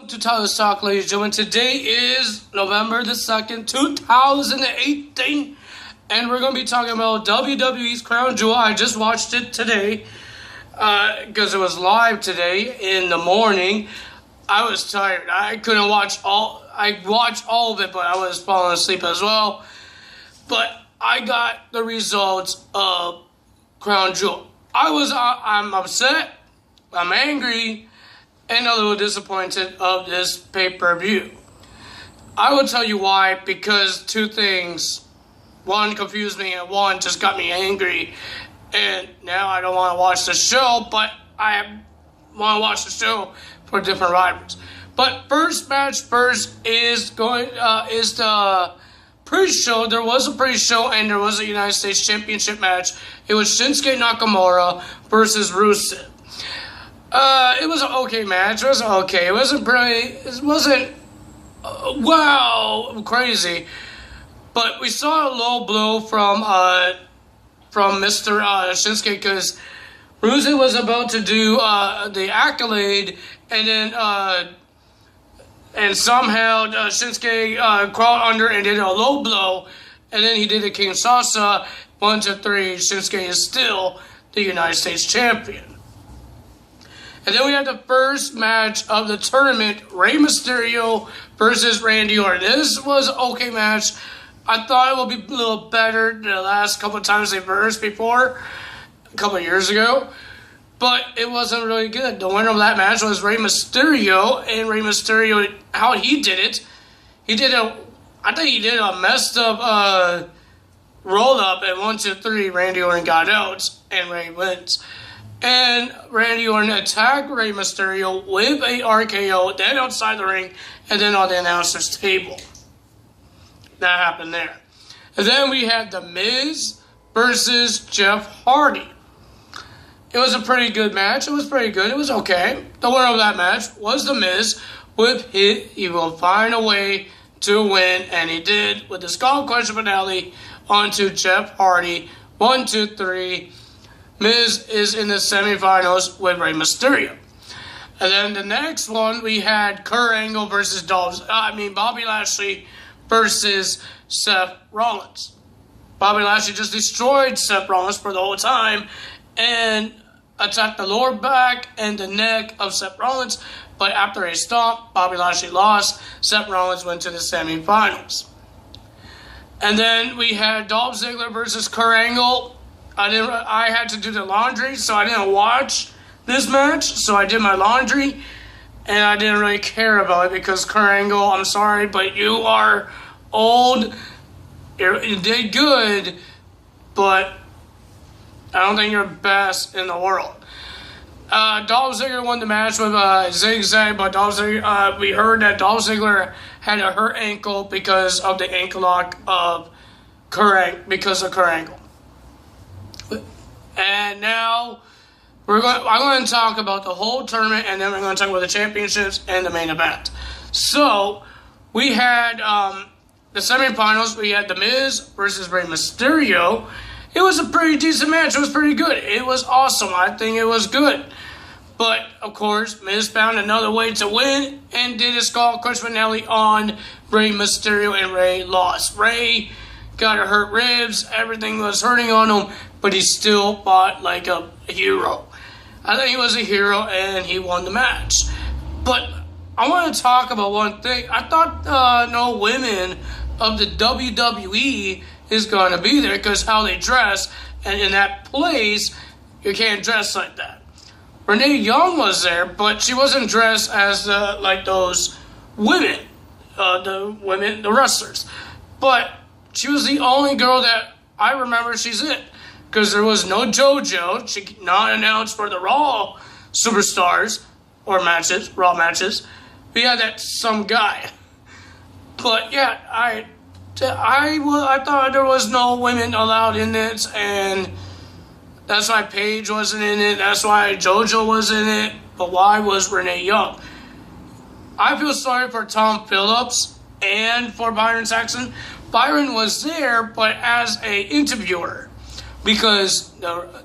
To Tyler's Talk, ladies and gentlemen. Today is November the 2nd, 2018, and we're going to be talking about WWE's Crown Jewel. I just watched it today because it was live today in the morning. I was tired. I couldn't watch all. I watched all of it, but I was falling asleep as well. But I got the results of Crown Jewel. I'm upset. I'm angry. And a little disappointed of this pay-per-view. I will tell you why, because two things. One confused me and one just got me angry. And now I don't want to watch the show, but I want to watch the show for different rivals. But first match is the pre-show. There was a pre-show and there was a United States Championship match. It was Shinsuke Nakamura versus Rusev. It was an okay match. It was okay. It wasn't wow, crazy. But we saw a low blow from Mr. Shinsuke because Rusev was about to do the accolade, and then and somehow Shinsuke crawled under and did a low blow, and then he did a King Sasa. 1, 2, 3. Shinsuke is still the United States champion. And then we had the first match of the tournament, Rey Mysterio versus Randy Orton. This was an okay match. I thought it would be a little better than the last couple of times they versed before, a couple of years ago. But it wasn't really good. The winner of that match was Rey Mysterio. And Rey Mysterio, how he did it, I think he did a messed up roll up at 1, 2, 3. Randy Orton got out and Rey wins. And Randy Orton attacked Rey Mysterio with a RKO, then outside the ring, and then on the announcer's table. That happened there. And then we had The Miz versus Jeff Hardy. It was a pretty good match. It was pretty good. It was okay. The winner of that match was The Miz with he will find a way to win, and he did with the Skull Crusher finale onto Jeff Hardy. 1, 2, 3. Miz is in the semifinals with Rey Mysterio. And then the next one, we had Kurt Angle versus Bobby Lashley versus Seth Rollins. Bobby Lashley just destroyed Seth Rollins for the whole time and attacked the lower back and the neck of Seth Rollins. But after a stomp, Bobby Lashley lost. Seth Rollins went to the semifinals. And then we had Dolph Ziggler versus Kurt Angle. I had to do the laundry, so I didn't watch this match. So I did my laundry, and I didn't really care about it because Kurt Angle, I'm sorry, but you are old. You did good, but I don't think you're best in the world. Dolph Ziggler won the match with Zigzag, but we heard that Dolph Ziggler had a hurt ankle because of the ankle lock of because of Kurt Angle. And now I'm going to talk about the whole tournament, and then we're going to talk about the championships and the main event. So we had the semifinals. We had The Miz versus Rey Mysterio. It was a pretty decent match. It was pretty good. It was awesome. I think it was good. But, of course, Miz found another way to win and did a Skull Crush finale on Rey Mysterio, and Rey lost. Rey got hurt ribs. Everything was hurting on him, but he still fought like a hero. I think he was a hero, and he won the match. But I want to talk about one thing. I thought no women of the WWE is going to be there because how they dress, and in that place, you can't dress like that. Renee Young was there, but she wasn't dressed as like those women, the wrestlers. But she was the only girl that I remember she's in, because there was no JoJo. She not announced for the Raw Superstars or Raw matches. We had that some guy. But yeah, I thought there was no women allowed in it, and that's why Paige wasn't in it. That's why JoJo was in it. But why was Renee Young? I feel sorry for Tom Phillips and for Byron Saxton. Byron was there, but as a interviewer, because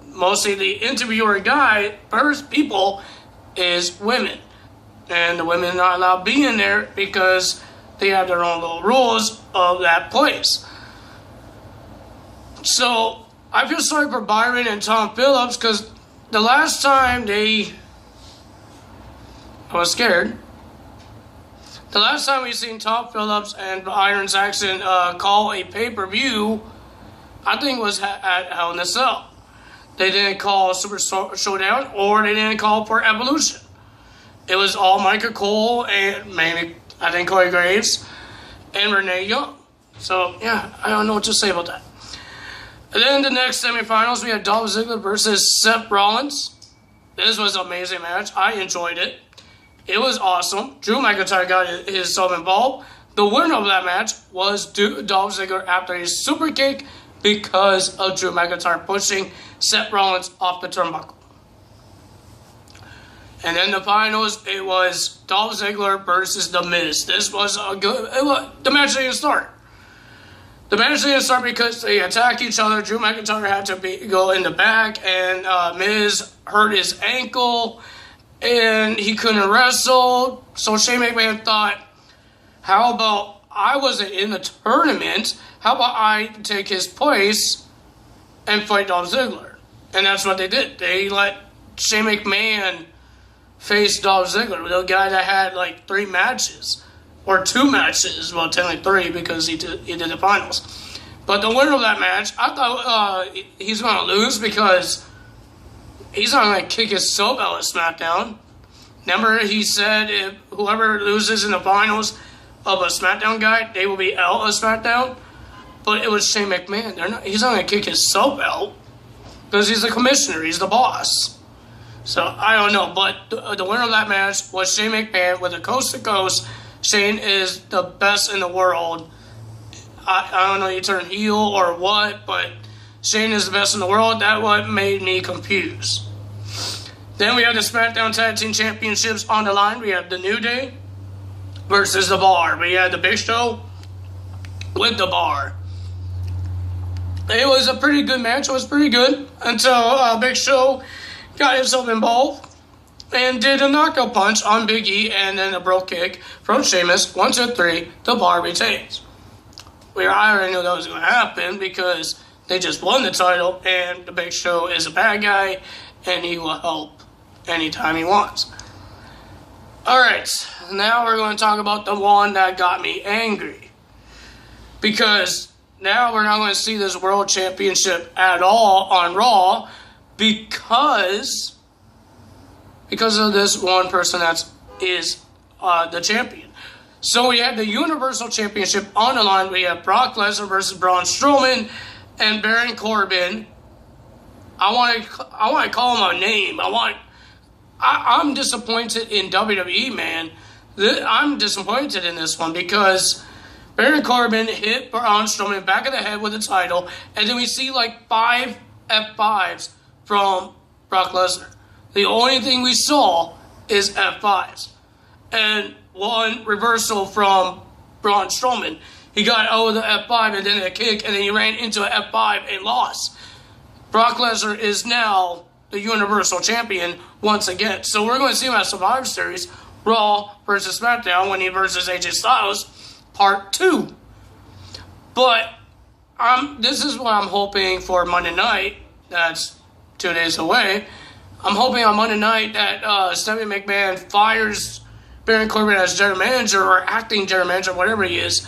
mostly the interviewer guy, first people, is women. and the women are not allowed to be in there because they have their own little rules of that place. So I feel sorry for Byron and Tom Phillips, because the last time I was scared. The last time we seen Tom Phillips and Byron Saxton call a pay-per-view, I think was at Hell in a Cell. They didn't call Super Showdown, or they didn't call for Evolution. It was all Michael Cole and mainly, I think, Corey Graves and Renee Young. So, yeah, I don't know what to say about that. And then the next semifinals, we had Dolph Ziggler versus Seth Rollins. This was an amazing match. I enjoyed it. It was awesome. Drew McIntyre got himself involved. The winner of that match was Dolph Ziggler after a super kick because of Drew McIntyre pushing Seth Rollins off the turnbuckle. And then the finals, it was Dolph Ziggler versus The Miz. This was the match didn't start. The match didn't start because they attacked each other. Drew McIntyre had to go in the back, and Miz hurt his ankle, and he couldn't wrestle. So Shane McMahon thought, how about I wasn't in the tournament? How about I take his place and fight Dolph Ziggler? And that's what they did. They let Shane McMahon face Dolph Ziggler, the guy that had like 3 matches. Or 2 matches, well, technically 3 because he did the finals. But the winner of that match, I thought he's going to lose because he's not going to kick his soap out of SmackDown. Remember, he said if whoever loses in the finals of a SmackDown guy, they will be out of SmackDown. But it was Shane McMahon. He's not going to kick his soap out because he's the commissioner. He's the boss. So, I don't know. But the winner of that match was Shane McMahon with a coast-to-coast. Shane is the best in the world. I don't know, you turn heel or what, but Shane is the best in the world. That's what made me confused. Then we have the SmackDown Tag Team Championships on the line. We have the New Day versus The Bar. We had the Big Show with The Bar. It was a pretty good match. It was pretty good until Big Show got himself involved and did a knockout punch on Big E and then a brogue kick from Sheamus. 1, 2, 3, The Bar retains. I already knew that was going to happen because they just won the title and the Big Show is a bad guy and he will help anytime he wants. Alright, now we're going to talk about the one that got me angry. Because now we're not going to see this World Championship at all on Raw because of this one person that is the champion. So we have the Universal Championship on the line. We have Brock Lesnar versus Braun Strowman and Baron Corbin. I want to call him a name. I'm disappointed in WWE, man. I'm disappointed in this one because Baron Corbin hit Braun Strowman back of the head with the title, and then we see like 5 F5s from Brock Lesnar. The only thing we saw is F5s. And one reversal from Braun Strowman. He got out of the F5 and then a kick, and then he ran into an F5 and lost. Brock Lesnar is now the Universal Champion once again. So we're going to see him at Survivor Series, Raw versus SmackDown, when he versus AJ Styles, Part 2. But this is what I'm hoping for Monday night. That's 2 days away. I'm hoping on Monday night that Stephanie McMahon fires Baron Corbin as general manager or acting general manager, whatever he is,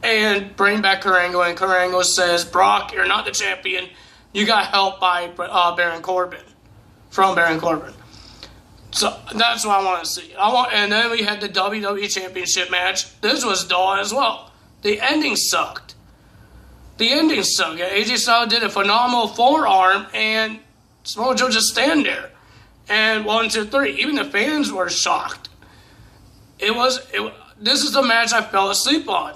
and bring back Kurt Angle. And Kurt Angle says, Brock, you're not the champion. You got help by Baron Corbin, from Baron Corbin. So that's what I want to see. And then we had the WWE Championship match. This was dull as well. The ending sucked. AJ Styles did a phenomenal forearm, and Samoa Joe just stand there. And 1, 2, 3. Even the fans were shocked. This is the match I fell asleep on.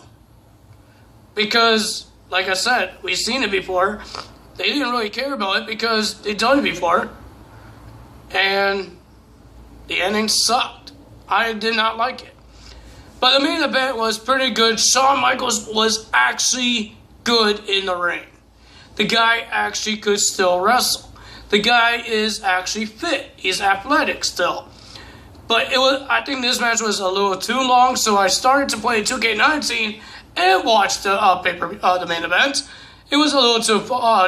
Because, like I said, we've seen it before. They didn't really care about it because they've done it before. And the ending sucked. I did not like it. But the main event was pretty good. Shawn Michaels was actually good in the ring. The guy actually could still wrestle. The guy is actually fit. He's athletic still. But I think this match was a little too long, so I started to play 2K19 and watch the main event. It was a little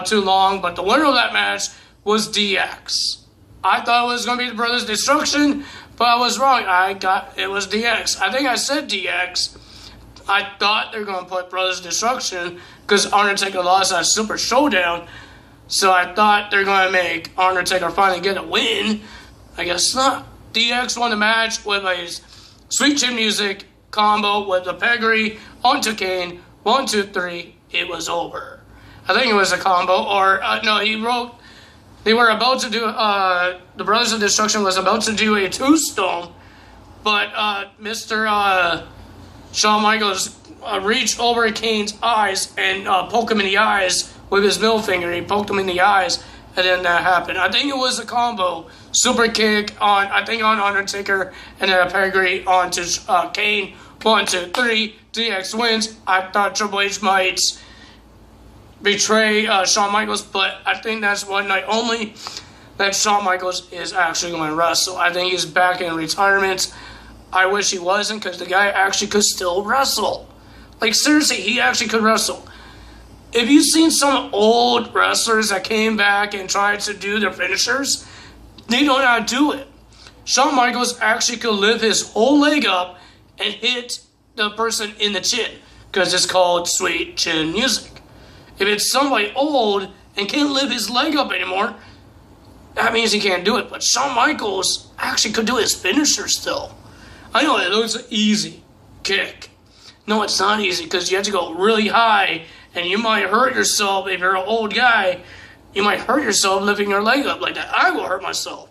too long, but the winner of that match was DX. I thought it was going to be the Brothers Destruction, but I was wrong. It was DX. I think I said DX. I thought they were going to put Brothers Destruction because Undertaker lost that Super Showdown. So I thought they were going to make Undertaker finally get a win. I guess not. DX won the match with a Sweet Chin Music combo with the pedigree onto Kane. 1, 2, 3. It was over. I think it was a combo, or no, he wrote. They were about to do. The Brothers of Destruction was about to do a tombstone, but Mr. Shawn Michaels reached over Kane's eyes and poked him in the eyes with his middle finger. He poked him in the eyes, and then that happened. I think it was a combo. Super kick on Undertaker, and then a pedigree onto Kane. 1, 2, 3. DX wins. I thought Triple H might betray Shawn Michaels, but I think that's one night only that Shawn Michaels is actually going to wrestle. I think he's back in retirement. I wish he wasn't, because the guy actually could still wrestle. Like, seriously, he actually could wrestle. If you've seen some old wrestlers that came back and tried to do their finishers, they don't know how to do it. Shawn Michaels actually could lift his whole leg up and hit the person in the chin, because it's called Sweet Chin Music. If it's somebody old and can't lift his leg up anymore, that means he can't do it. But Shawn Michaels actually could do his finisher still. I know it looks easy. Kick. No, it's not easy, because you have to go really high, and you might hurt yourself. If you're an old guy, you might hurt yourself lifting your leg up like that. I will hurt myself.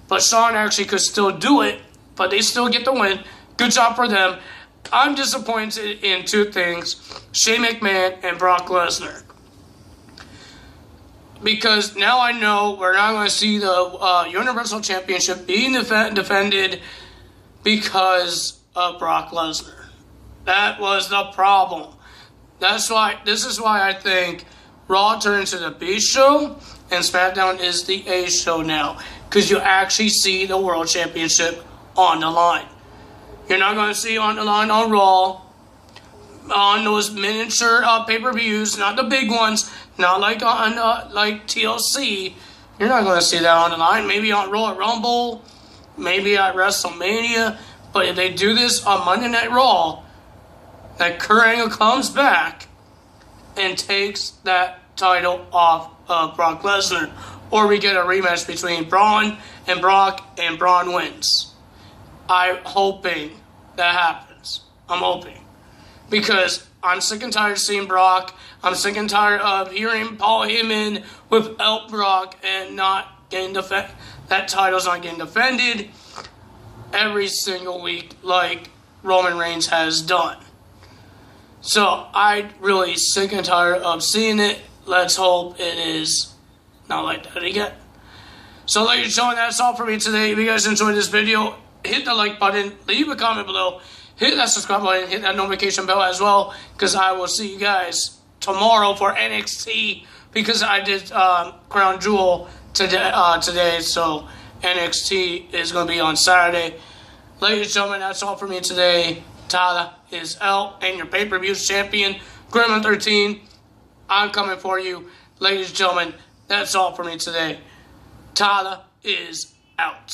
But Shawn actually could still do it, but they still get the win. Good job for them. I'm disappointed in two things: Shane McMahon and Brock Lesnar. Because now I know we're not going to see the Universal Championship being defended because of Brock Lesnar. That was the problem. This is why I think Raw turned into the B show and SmackDown is the A show now. Because you actually see the World Championship on the line. You're not going to see on the line on Raw, on those miniature pay-per-views, not the big ones, not like on like TLC. You're not going to see that on the line. Maybe on Royal Rumble, maybe at WrestleMania. But if they do this on Monday Night Raw, that Kurt Angle comes back and takes that title off of Brock Lesnar. Or we get a rematch between Braun and Brock, and Braun wins. I'm hoping that happens. I'm hoping. Because I'm sick and tired of seeing Brock. I'm sick and tired of hearing Paul Heyman without Brock and not getting that title's not getting defended every single week like Roman Reigns has done. So I'm really sick and tired of seeing it. Let's hope it is not like that again. So ladies and gentlemen, that's all for me today. If you guys enjoyed this video, hit the like button, leave a comment below, hit that subscribe button, hit that notification bell as well, because I will see you guys tomorrow for NXT, because I did Crown Jewel today, so NXT is going to be on Saturday. Ladies and gentlemen, that's all for me today. Tyler is out, and your pay-per-view champion, Gremlin 13. I'm coming for you. Ladies and gentlemen, that's all for me today. Tyler is out.